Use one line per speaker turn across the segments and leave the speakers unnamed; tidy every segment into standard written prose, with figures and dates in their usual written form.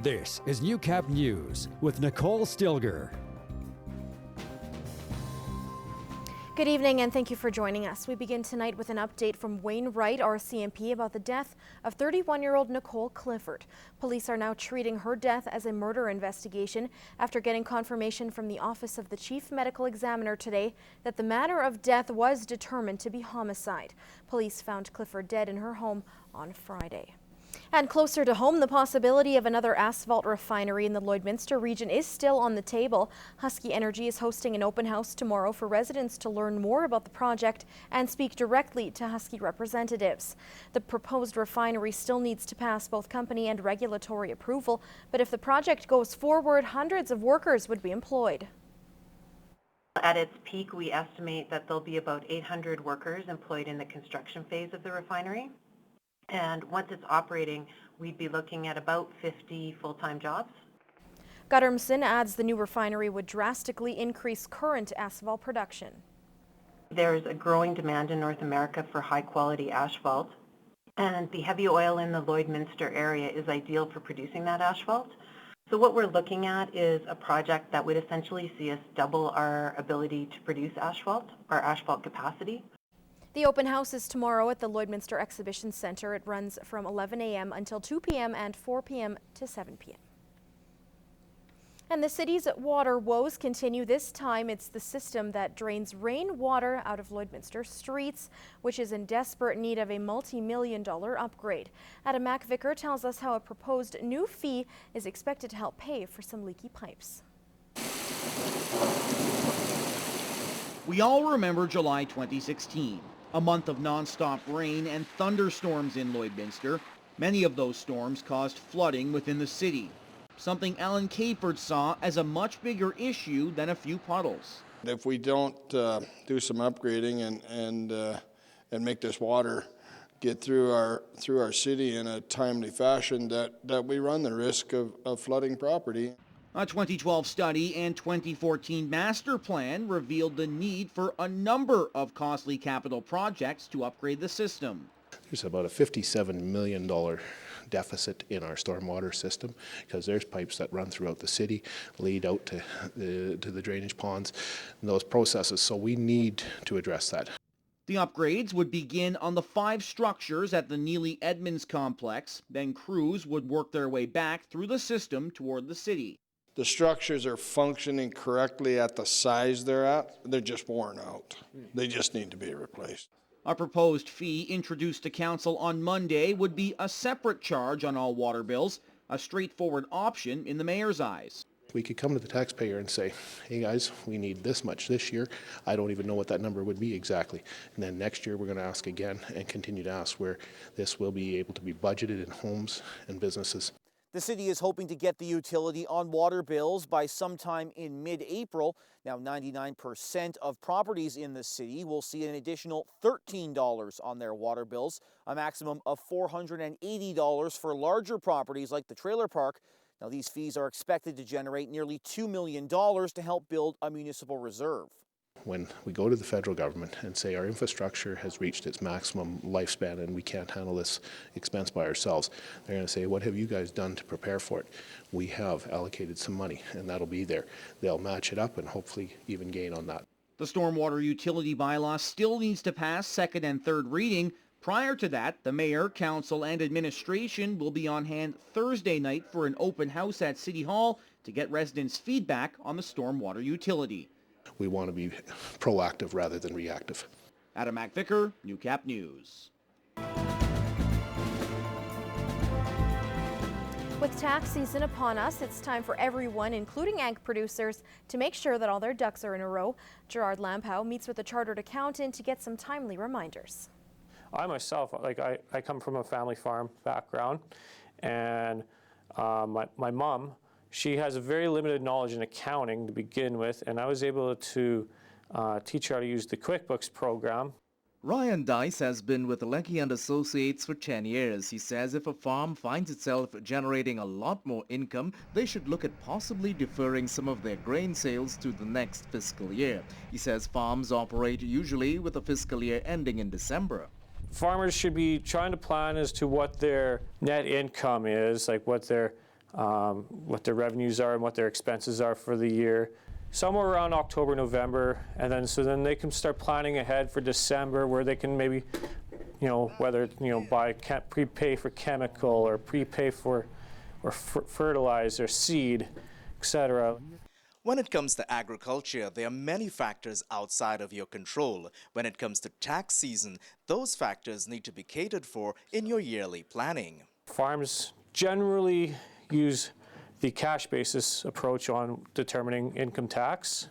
This is Newcap News with Nicole Stilger.
Good evening and thank you for joining us. We begin tonight with an update from Wayne Wright, RCMP, about the death of 31-year-old Nicole Clifford. Police are now treating her death as a murder investigation after getting confirmation from the Office of the Chief Medical Examiner today that the manner of death was determined to be homicide. Police found Clifford dead in her home on Friday. And closer to home, the possibility of another asphalt refinery in the Lloydminster region is still on the table. Husky Energy is hosting an open house tomorrow for residents to learn more about the project and speak directly to Husky representatives. The proposed refinery still needs to pass both company and regulatory approval, but if the project goes forward, hundreds of workers would be employed.
At its peak, we estimate that there'll be about 800 workers employed in the construction phase of the refinery. And once it's operating, we'd be looking at about 50 full-time jobs.
Guttermson adds the new refinery would drastically increase current asphalt production.
There's a growing demand in North America for high-quality asphalt, and the heavy oil in the Lloydminster area is ideal for producing that asphalt. So what we're looking at is a project that would essentially see us double our ability to produce asphalt, our asphalt capacity.
The open house is tomorrow at the Lloydminster Exhibition Centre. It runs from 11 a.m. until 2 p.m. and 4 p.m. to 7 p.m. And the city's water woes continue. This time it's the system that drains rainwater out of Lloydminster streets, which is in desperate need of a multi-million-dollar upgrade. Adam McVicker tells us how a proposed new fee is expected to help pay for some leaky pipes.
We all remember July 2016. A month of non-stop rain and thunderstorms in Lloydminster. Many of those storms caused flooding within the city, something Alan Capert saw as a much bigger issue than a few puddles.
If we don't do some upgrading and make this water get through our city in a timely fashion, that we run the risk of flooding property.
A 2012 study and 2014 master plan revealed the need for a number of costly capital projects to upgrade the system.
There's about a $57 million deficit in our stormwater system because there's pipes that run throughout the city, lead out to the drainage ponds and those processes. So we need to address that.
The upgrades would begin on the 5 structures at the Neely Edmonds complex. Then crews would work their way back through the system toward the city.
The structures are functioning correctly at the size they're at. They're just worn out. They just need to be replaced.
A proposed fee introduced to council on Monday would be a separate charge on all water bills, a straightforward option in the mayor's eyes.
We could come to the taxpayer and say, hey guys, we need this much this year. I don't even know what that number would be exactly. And then next year we're going to ask again and continue to ask where this will be able to be budgeted in homes and businesses.
The city is hoping to get the utility on water bills by sometime in mid-April. Now, 99% of properties in the city will see an additional $13 on their water bills, a maximum of $480 for larger properties like the trailer park. Now, these fees are expected to generate nearly $2 million to help build a municipal reserve.
When we go to the federal government and say our infrastructure has reached its maximum lifespan and we can't handle this expense by ourselves, they're going to say, what have you guys done to prepare for it? We have allocated some money and that'll be there. They'll match it up and hopefully even gain on that.
The stormwater utility bylaw still needs to pass second and third reading. Prior to that, the mayor, council, and administration will be on hand Thursday night for an open house at City Hall to get residents' feedback on the stormwater utility.
We want to be proactive rather than reactive.
Adam McVicker, Newcap News.
With tax season upon us, it's time for everyone, including ag producers, to make sure that all their ducks are in a row. Gerard Lampow meets with a chartered accountant to get some timely reminders.
I myself, I come from a family farm background, and my mom, she has a very limited knowledge in accounting to begin with, and I was able to teach her how to use the QuickBooks program.
Ryan Dice has been with Leckie & Associates for 10 years. He says if a farm finds itself generating a lot more income, they should look at possibly deferring some of their grain sales to the next fiscal year. He says farms operate usually with a fiscal year ending in December.
Farmers should be trying to plan as to what their net income is, like what their what their revenues are and what their expenses are for the year. Somewhere around October, November, and then they can start planning ahead for December, where they can maybe, whether prepay for chemical or prepay for fertilizer, seed, etc.
When it comes to agriculture, there are many factors outside of your control. When it comes to tax season, those factors need to be catered for in your yearly planning.
Farms generally use the cash basis approach on determining income tax.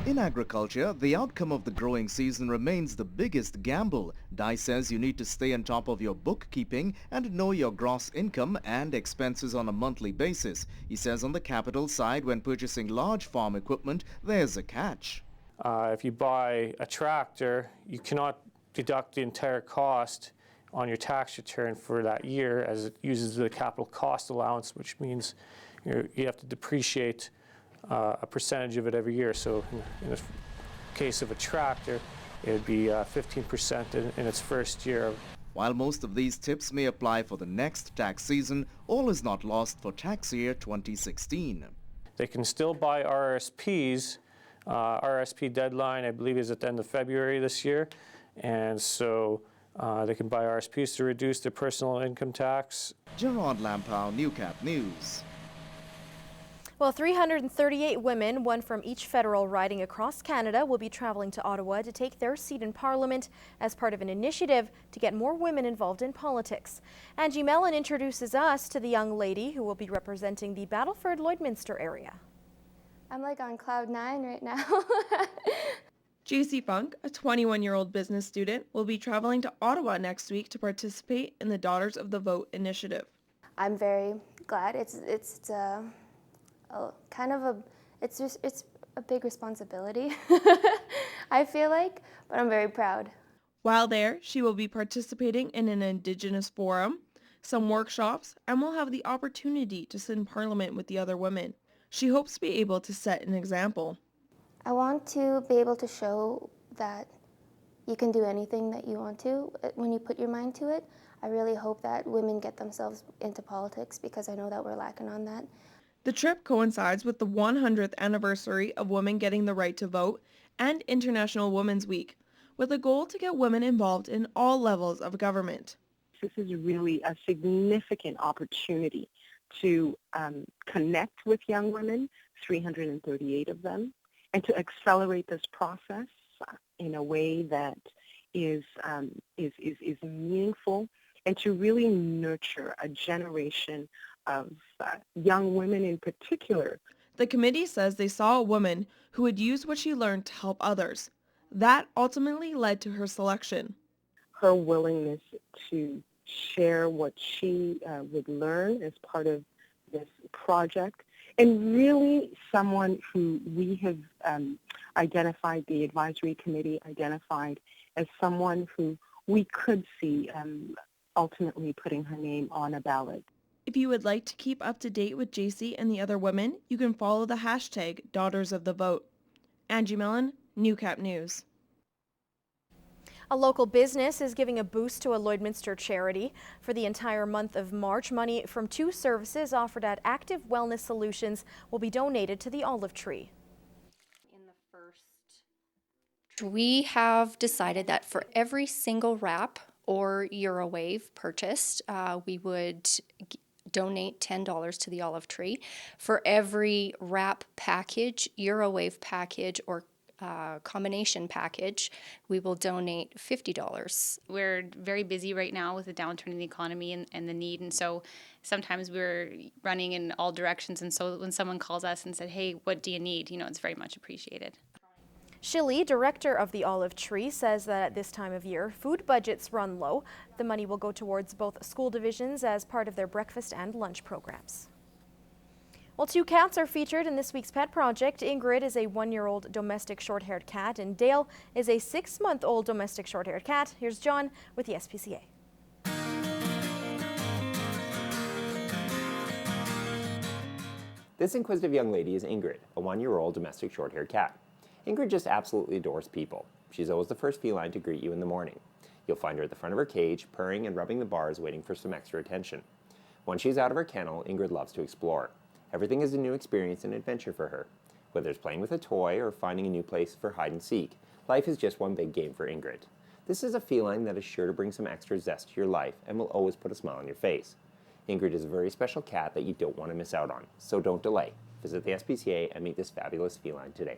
In agriculture, the outcome of the growing season remains the biggest gamble. Dai says you need to stay on top of your bookkeeping and know your gross income and expenses on a monthly basis. He says on the capital side, when purchasing large farm equipment, there's a catch.
If you buy a tractor, you cannot deduct the entire cost on your tax return for that year, as it uses the capital cost allowance, which means you have to depreciate a percentage of it every year. So in the case of a tractor, it would be 15% in its first year.
While most of these tips may apply for the next tax season, all is not lost for tax year 2016.
They can still buy RSPs. RSP deadline, I believe, is at the end of February this year. And so they can buy RSPs to reduce their personal income tax.
Gerard Lampow, Newcap News.
Well, 338 women, one from each federal riding across Canada, will be traveling to Ottawa to take their seat in Parliament as part of an initiative to get more women involved in politics. Angie Mellon introduces us to the young lady who will be representing the Battleford Lloydminster area.
I'm like on cloud 9 right now.
JC Funk, a 21-year-old business student, will be traveling to Ottawa next week to participate in the Daughters of the Vote initiative.
I'm very glad. It's a big responsibility, I feel like, but I'm very proud.
While there, she will be participating in an Indigenous forum, some workshops, and will have the opportunity to sit in Parliament with the other women. She hopes to be able to set an example.
I want to be able to show that you can do anything that you want to when you put your mind to it. I really hope that women get themselves into politics, because I know that we're lacking on that.
The trip coincides with the 100th anniversary of women getting the right to vote and International Women's Week, with a goal to get women involved in all levels of government.
This is really a significant opportunity to connect with young women, 338 of them, and to accelerate this process in a way that is meaningful, and to really nurture a generation of young women in particular.
The committee says they saw a woman who would use what she learned to help others. That ultimately led to her selection.
Her willingness to share what she would learn as part of this project, and really someone who we have identified, the advisory committee identified, as someone who we could see ultimately putting her name on a ballot.
If you would like to keep up to date with JC and the other women, you can follow the hashtag Daughters of the Vote. Angie Mellon, Newcap News.
A local business is giving a boost to a Lloydminster charity. For the entire month of March, money from 2 services offered at Active Wellness Solutions will be donated to the olive tree.
We have decided that for every single wrap or Eurowave purchased, we would donate $10 to the olive tree. For every wrap package, Eurowave package, or combination package, we will donate $50.
We're very busy right now with the downturn in the economy and the need, and so sometimes we're running in all directions, and so when someone calls us and said, hey, what do you need, it's very much appreciated.
Shilly, director of the Olive Tree, says that at this time of year, food budgets run low. The money will go towards both school divisions as part of their breakfast and lunch programs. Well, 2 cats are featured in this week's Pet Project. Ingrid is a 1-year-old domestic short-haired cat, and Dale is a 6-month-old domestic short-haired cat. Here's John with the SPCA.
This inquisitive young lady is Ingrid, a 1-year-old domestic short-haired cat. Ingrid just absolutely adores people. She's always the first feline to greet you in the morning. You'll find her at the front of her cage, purring and rubbing the bars, waiting for some extra attention. Once she's out of her kennel, Ingrid loves to explore. Everything is a new experience and adventure for her. Whether it's playing with a toy or finding a new place for hide and seek, life is just one big game for Ingrid. This is a feline that is sure to bring some extra zest to your life and will always put a smile on your face. Ingrid is a very special cat that you don't want to miss out on, so don't delay. Visit the SPCA and meet this fabulous feline today.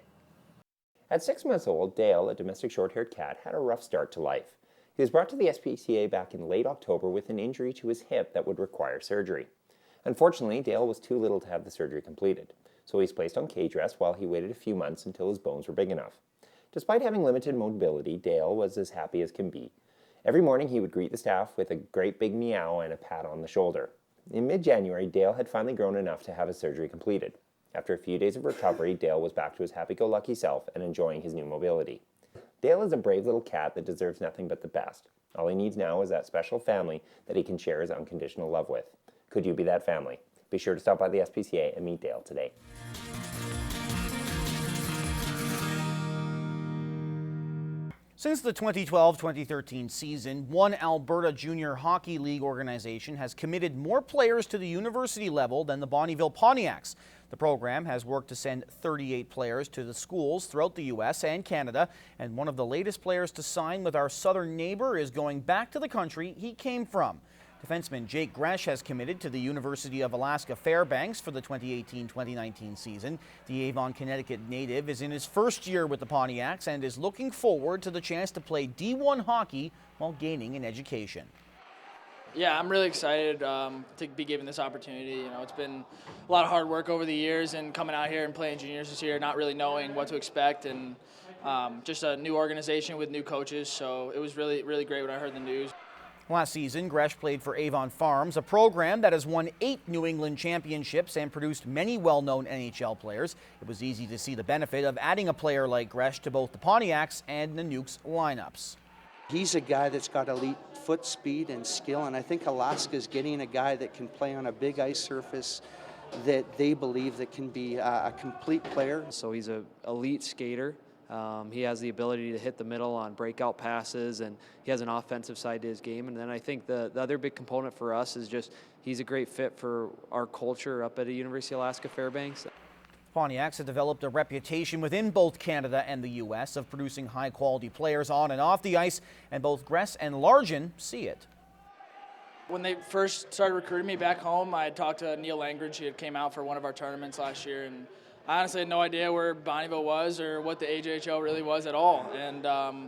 At 6 months old, Dale, a domestic short-haired cat, had a rough start to life. He was brought to the SPCA back in late October with an injury to his hip that would require surgery. Unfortunately, Dale was too little to have the surgery completed, so he was placed on cage rest while he waited a few months until his bones were big enough. Despite having limited mobility, Dale was as happy as can be. Every morning he would greet the staff with a great big meow and a pat on the shoulder. In mid-January, Dale had finally grown enough to have his surgery completed. After a few days of recovery, Dale was back to his happy-go-lucky self and enjoying his new mobility. Dale is a brave little cat that deserves nothing but the best. All he needs now is that special family that he can share his unconditional love with. Could you be that family? Be sure to stop by the SPCA and meet Dale today.
Since the 2012-2013 season, one Alberta Junior Hockey League organization has committed more players to the university level than the Bonnyville Pontiacs. The program has worked to send 38 players to the schools throughout the U.S. and Canada, and one of the latest players to sign with our southern neighbor is going back to the country he came from. Defenseman Jake Gresh has committed to the University of Alaska Fairbanks for the 2018-2019 season. The Avon, Connecticut native is in his first year with the Pontiacs and is looking forward to the chance to play D1 hockey while gaining an education.
Yeah, I'm really excited to be given this opportunity. You know, it's been a lot of hard work over the years, and coming out here and playing juniors this year, not really knowing what to expect, and just a new organization with new coaches. So it was really, really great when I heard the news.
Last season, Gresh played for Avon Farms, a program that has won 8 New England championships and produced many well-known NHL players. It was easy to see the benefit of adding a player like Gresh to both the Pontiacs and the Nukes lineups.
He's a guy that's got elite foot speed and skill, and I think Alaska's getting a guy that can play on a big ice surface that they believe that can be a complete player.
So he's an elite skater. He has the ability to hit the middle on breakout passes, and he has an offensive side to his game. And then I think the other big component for us is just he's a great fit for our culture up at the University of Alaska Fairbanks.
Pontiacs have developed a reputation within both Canada and the U.S. of producing high-quality players on and off the ice, and both Gress and Largen see it.
When they first started recruiting me back home, I had talked to Neil Langridge. He had came out for one of our tournaments last year, and I honestly had no idea where Bonnyville was or what the AJHL really was at all. And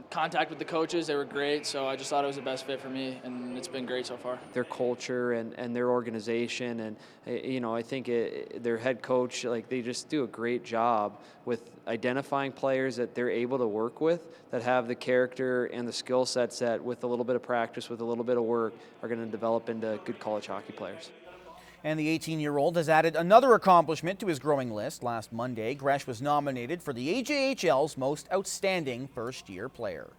contact with the coaches, they were great, so I just thought it was the best fit for me, and it's been great so far.
Their culture and their organization, and you know, I think their head coach, like, they just do a great job with identifying players that they're able to work with, that have the character and the skill sets that, with a little bit of practice, with a little bit of work, are going to develop into good college hockey players.
And the 18-year-old has added another accomplishment to his growing list. Last Monday, Gresh was nominated for the AJHL's Most Outstanding First-Year Player.